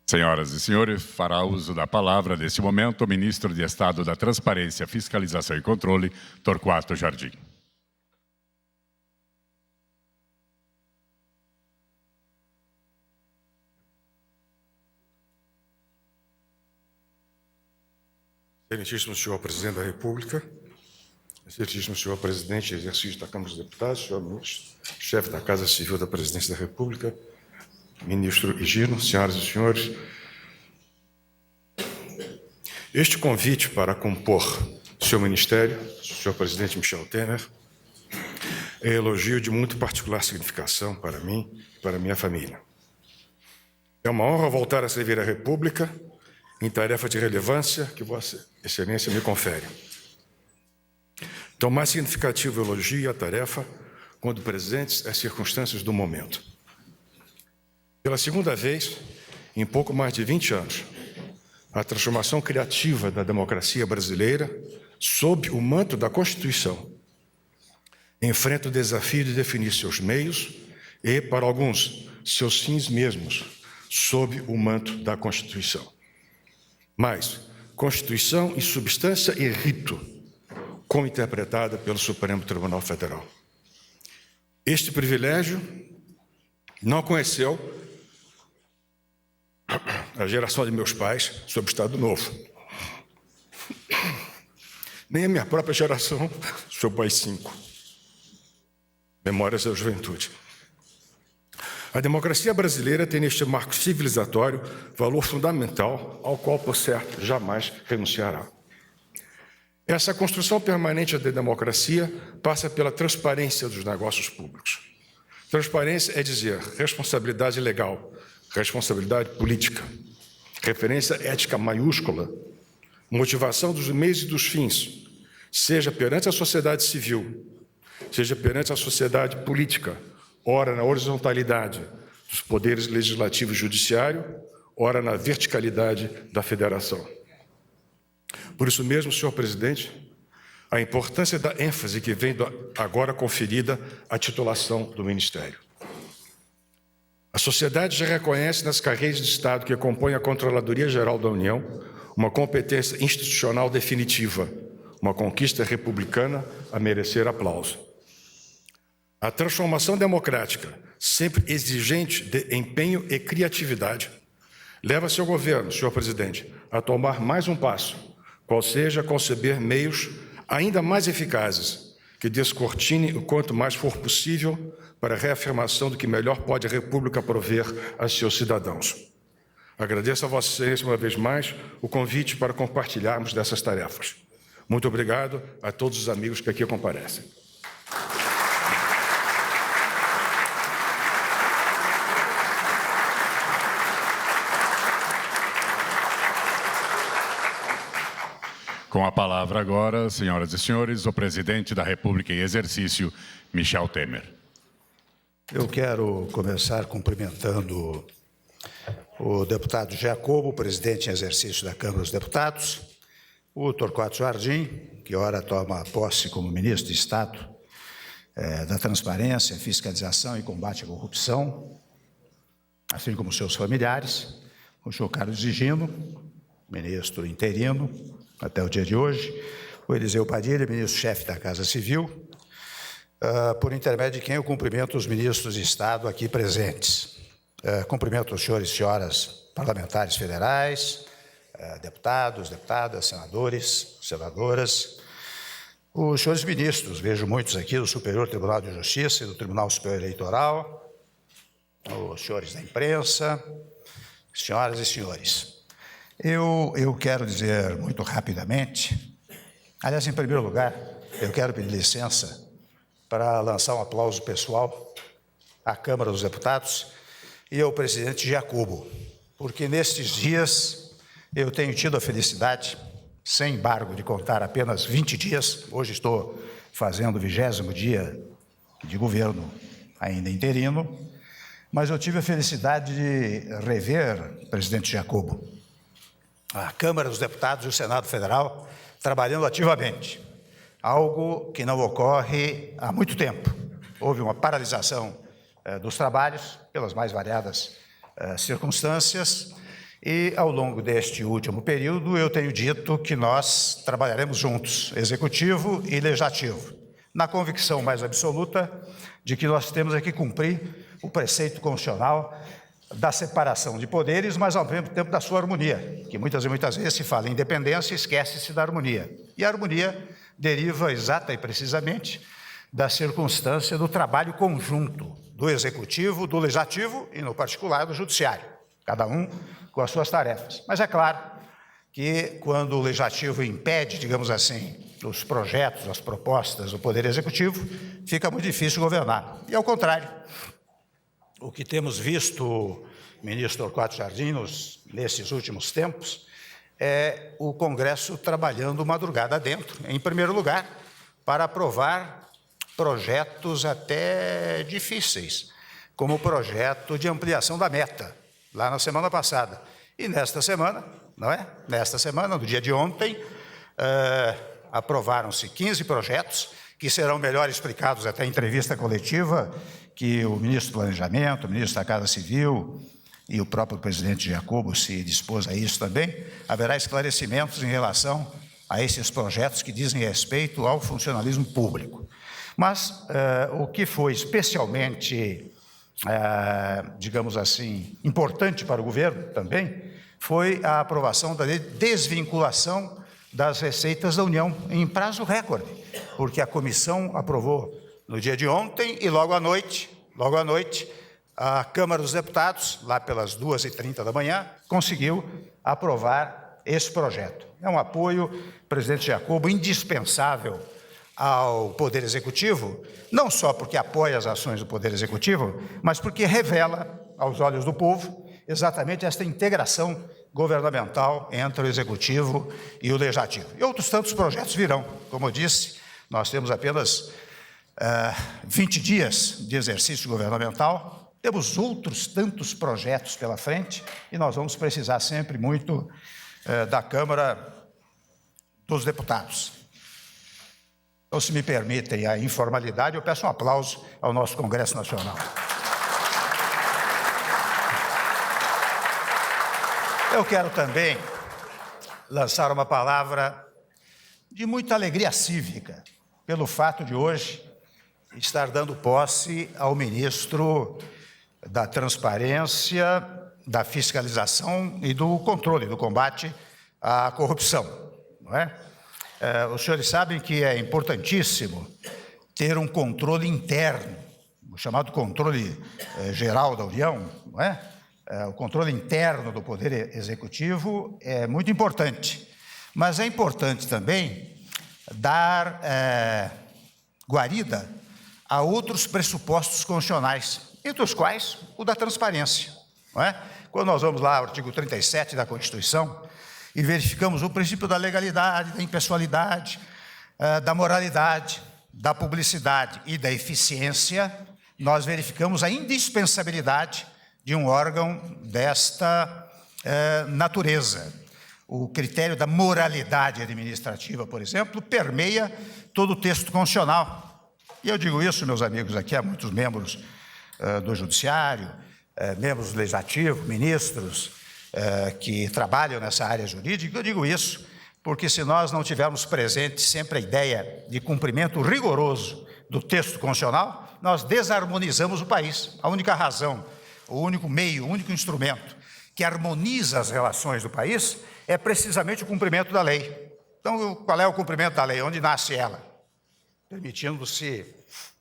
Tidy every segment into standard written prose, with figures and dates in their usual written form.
Senhoras e senhores, fará uso da palavra, neste momento, o ministro de Estado da Transparência, Fiscalização e Controle, Torquato Jardim. Excelentíssimo senhor Presidente da República, excelentíssimo senhor Presidente em exercício da Câmara dos Deputados, senhor ministro, chefe da Casa Civil da Presidência da República, ministro Higino, senhoras e senhores, este convite para compor seu ministério, senhor Presidente Michel Temer, é elogio de muito particular significação para mim e para minha família. É uma honra voltar a servir a República em tarefa de relevância que Vossa Excelência me confere. Tão mais significativo elogio a tarefa quando presentes as circunstâncias do momento. Pela segunda vez, em pouco mais de 20 anos, a transformação criativa da democracia brasileira, sob o manto da Constituição, enfrenta o desafio de definir seus meios e, para alguns, seus fins mesmos, sob o manto da Constituição. Mas Constituição em substância e rito, como interpretada pelo Supremo Tribunal Federal. Este privilégio não conheceu a geração de meus pais sob o Estado Novo, nem a minha própria geração sob o AI-5. Memórias da Juventude. A democracia brasileira tem neste marco civilizatório valor fundamental ao qual, por certo, jamais renunciará. Essa construção permanente da democracia passa pela transparência dos negócios públicos. Transparência é dizer responsabilidade legal, responsabilidade política, referência ética maiúscula, motivação dos meios e dos fins, seja perante a sociedade civil, seja perante a sociedade política, ora na horizontalidade dos poderes legislativo e judiciário, ora na verticalidade da federação. Por isso mesmo, senhor presidente, a importância da ênfase que vem agora conferida à titulação do Ministério. A sociedade já reconhece nas carreiras de Estado que compõem a Controladoria Geral da União uma competência institucional definitiva, uma conquista republicana a merecer aplauso. A transformação democrática, sempre exigente de empenho e criatividade, leva seu governo, senhor presidente, a tomar mais um passo, qual seja conceber meios ainda mais eficazes que descortinem o quanto mais for possível para a reafirmação do que melhor pode a República prover a seus cidadãos. Agradeço a Vossa Excelência uma vez mais o convite para compartilharmos dessas tarefas. Muito obrigado a todos os amigos que aqui comparecem. Com a palavra agora, senhoras e senhores, o presidente da República em exercício, Michel Temer. Eu quero começar cumprimentando o deputado Giacobbo, presidente em exercício da Câmara dos Deputados, o Torquato Jardim, que ora toma posse como ministro de Estado da Transparência, Fiscalização e Combate à Corrupção, assim como seus familiares, o senhor Carlos Higino, ministro interino, até o dia de hoje, o Eliseu Padilha, ministro-chefe da Casa Civil, por intermédio de quem eu cumprimento os ministros de Estado aqui presentes. Cumprimento os senhores e senhoras parlamentares federais, deputados, deputadas, senadores, senadoras, os senhores ministros, vejo muitos aqui do Superior Tribunal de Justiça e do Tribunal Superior Eleitoral, os senhores da imprensa, senhoras e senhores. Eu quero dizer muito rapidamente, aliás, em primeiro lugar, eu quero pedir licença para lançar um aplauso pessoal à Câmara dos Deputados e ao presidente Giacobbo, porque nestes dias eu tenho tido a felicidade, sem embargo de contar apenas 20 dias, hoje estou fazendo o 20º dia de governo ainda interino, mas eu tive a felicidade de rever, presidente Giacobbo, a Câmara dos Deputados e o Senado Federal trabalhando ativamente, algo que não ocorre há muito tempo. houve uma paralisação dos trabalhos, pelas mais variadas circunstâncias, e ao longo deste último período eu tenho dito que nós trabalharemos juntos, Executivo e Legislativo, na convicção mais absoluta de que nós temos que cumprir o preceito constitucional da separação de poderes, mas ao mesmo tempo da sua harmonia, que muitas vezes se fala em independência e esquece-se da harmonia. E a harmonia deriva exata e precisamente da circunstância do trabalho conjunto do Executivo, do Legislativo e, no particular, do Judiciário, cada um com as suas tarefas. Mas é claro que quando o Legislativo impede, digamos assim, os projetos, as propostas do Poder Executivo, fica muito difícil governar. E ao contrário, o que temos visto, ministro Torquato Jardim, nesses últimos tempos, é o Congresso trabalhando madrugada dentro, em primeiro lugar, para aprovar projetos até difíceis, como o projeto de ampliação da meta, lá na semana passada. E nesta semana, não é? Nesta semana, no dia de ontem, aprovaram-se 15 projetos, que serão melhor explicados até em entrevista coletiva, que o ministro do Planejamento, o ministro da Casa Civil e o próprio presidente Jacobo se dispôs a isso também. Haverá esclarecimentos em relação a esses projetos que dizem respeito ao funcionalismo público. Mas o que foi especialmente, digamos assim, importante para o governo também, foi a aprovação da desvinculação das receitas da União em prazo recorde, porque a comissão aprovou no dia de ontem e logo à noite, a Câmara dos Deputados, lá pelas 2h30 da manhã, conseguiu aprovar esse projeto. É um apoio, presidente Jacobo, indispensável ao Poder Executivo, não só porque apoia as ações do Poder Executivo, mas porque revela aos olhos do povo exatamente esta integração governamental entre o Executivo e o Legislativo. E outros tantos projetos virão. Como eu disse, nós temos apenas 20 dias de exercício governamental, temos outros tantos projetos pela frente e nós vamos precisar sempre muito da Câmara dos Deputados. Então, se me permitem a informalidade, eu peço um aplauso ao nosso Congresso Nacional. Eu quero também lançar uma palavra de muita alegria cívica, pelo fato de hoje estar dando posse ao ministro da Transparência, da Fiscalização e do Controle, do Combate à Corrupção, não é? Os senhores sabem que é importantíssimo ter um controle interno, o chamado controle geral da União, não é? O controle interno do Poder Executivo é muito importante, mas é importante também dar guarida a outros pressupostos constitucionais, entre os quais o da transparência, não é? Quando nós vamos lá ao artigo 37 da Constituição e verificamos o princípio da legalidade, da impessoalidade, da moralidade, da publicidade e da eficiência, nós verificamos a indispensabilidade de um órgão desta natureza. O critério da moralidade administrativa, por exemplo, permeia todo o texto constitucional. E eu digo isso, meus amigos, aqui há muitos membros do Judiciário, membros do Legislativo, ministros que trabalham nessa área jurídica. Eu digo isso porque se nós não tivermos presente sempre a ideia de cumprimento rigoroso do texto constitucional, nós desarmonizamos o país. A única razão, o único meio, o único instrumento que harmoniza as relações do país é precisamente o cumprimento da lei. Então, qual é o cumprimento da lei? Onde nasce ela? Permitindo-se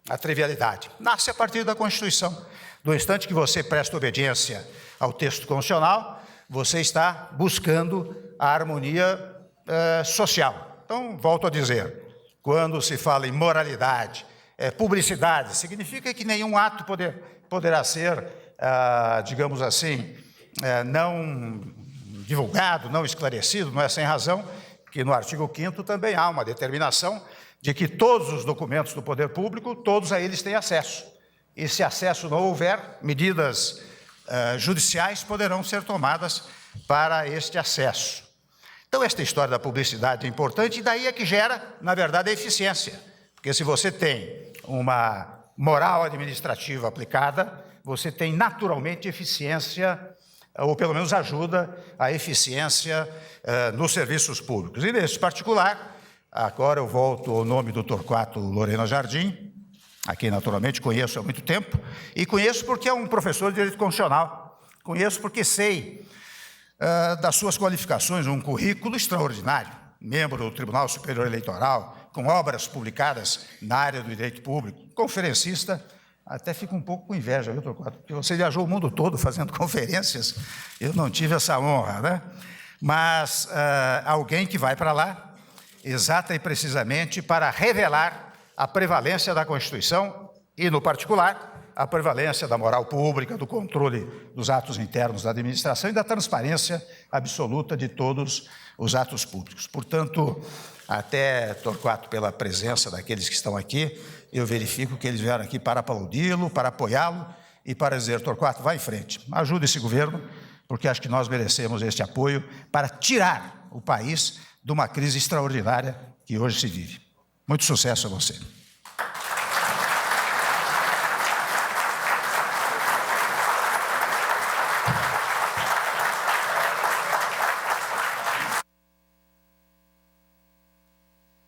a trivialidade. Nasce a partir da Constituição. Do instante que você presta obediência ao texto constitucional, você está buscando a harmonia social. Então, volto a dizer, quando se fala em moralidade, publicidade, significa que nenhum ato poderá ser, digamos assim, não divulgado, não esclarecido, não é sem razão, que no artigo 5º também há uma determinação de que todos os documentos do poder público, todos a eles têm acesso. E se acesso não houver, medidas judiciais poderão ser tomadas para este acesso. Então, esta história da publicidade é importante e daí é que gera, na verdade, a eficiência. Porque se você tem uma moral administrativa aplicada, você tem naturalmente eficiência, ou pelo menos ajuda a eficiência nos serviços públicos. E nesse particular, agora eu volto ao nome do Torquato Lorena Jardim, a quem naturalmente conheço há muito tempo, e conheço porque é um professor de direito constitucional, conheço porque sei das suas qualificações, um currículo extraordinário, membro do Tribunal Superior Eleitoral, com obras publicadas na área do direito público, conferencista. Até fico um pouco com inveja, viu, Torquato? Porque você viajou o mundo todo fazendo conferências, eu não tive essa honra, né? Mas alguém que vai para lá, exata e precisamente para revelar a prevalência da Constituição e, no particular, a prevalência da moral pública, do controle dos atos internos da administração e da transparência absoluta de todos os atos públicos. Portanto, até, Torquato, pela presença daqueles que estão aqui, eu verifico que eles vieram aqui para aplaudi-lo, para apoiá-lo e para dizer: Torquato, vá em frente, ajude esse governo, porque acho que nós merecemos este apoio para tirar o país de uma crise extraordinária que hoje se vive. Muito sucesso a você.